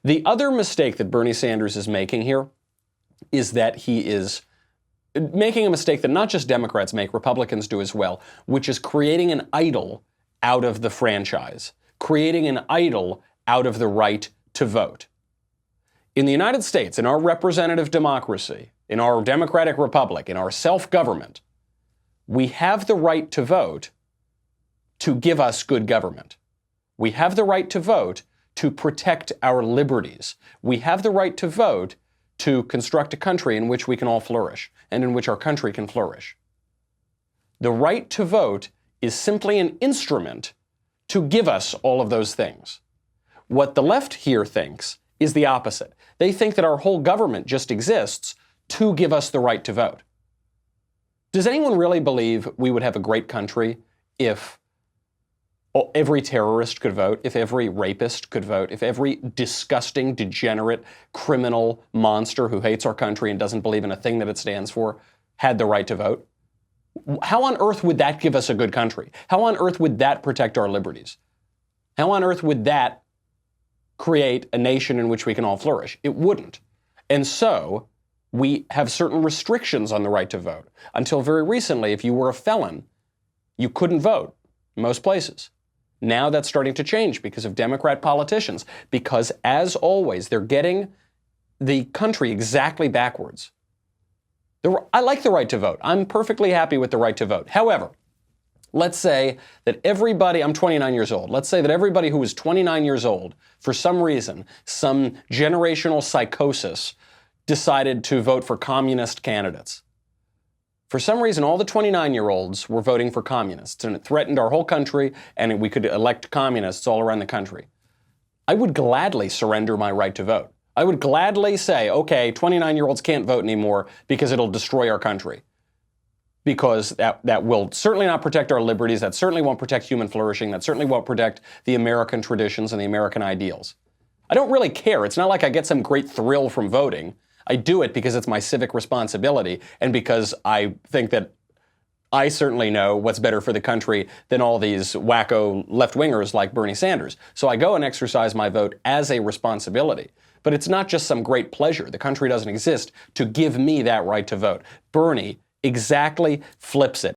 The other mistake that Bernie Sanders is making here is that he is making a mistake that not just Democrats make, Republicans do as well, which is creating an idol out of the franchise, creating an idol out of the right to vote. In the United States, in our representative democracy, in our democratic republic, in our self-government, we have the right to vote to give us good government. We have the right to vote to protect our liberties. We have the right to vote to construct a country in which we can all flourish and in which our country can flourish. The right to vote is simply an instrument to give us all of those things. What the left here thinks is the opposite. They think that our whole government just exists to give us the right to vote. Does anyone really believe we would have a great country if every terrorist could vote, if every rapist could vote, if every disgusting, degenerate, criminal monster who hates our country and doesn't believe in a thing that it stands for had the right to vote? How on earth would that give us a good country? How on earth would that protect our liberties? How on earth would that create a nation in which we can all flourish? It wouldn't. And so we have certain restrictions on the right to vote. Until very recently, if you were a felon, you couldn't vote in most places. Now that's starting to change because of Democrat politicians, because as always, they're getting the country exactly backwards. I like the right to vote. I'm perfectly happy with the right to vote. However, let's say that everybody, I'm 29 years old, let's say that everybody who was 29 years old, for some reason, some generational psychosis, decided to vote for communist candidates. For some reason, all the 29-year-olds were voting for communists, and it threatened our whole country, and we could elect communists all around the country. I would gladly surrender my right to vote. I would gladly say, okay, 29-year-olds can't vote anymore because it'll destroy our country. Because that will certainly not protect our liberties, that certainly won't protect human flourishing, that certainly won't protect the American traditions and the American ideals. I don't really care. It's not like I get some great thrill from voting. I do it because it's my civic responsibility and because I think that I certainly know what's better for the country than all these wacko left-wingers like Bernie Sanders. So I go and exercise my vote as a responsibility. But it's not just some great pleasure. The country doesn't exist to give me that right to vote. Bernie exactly flips it.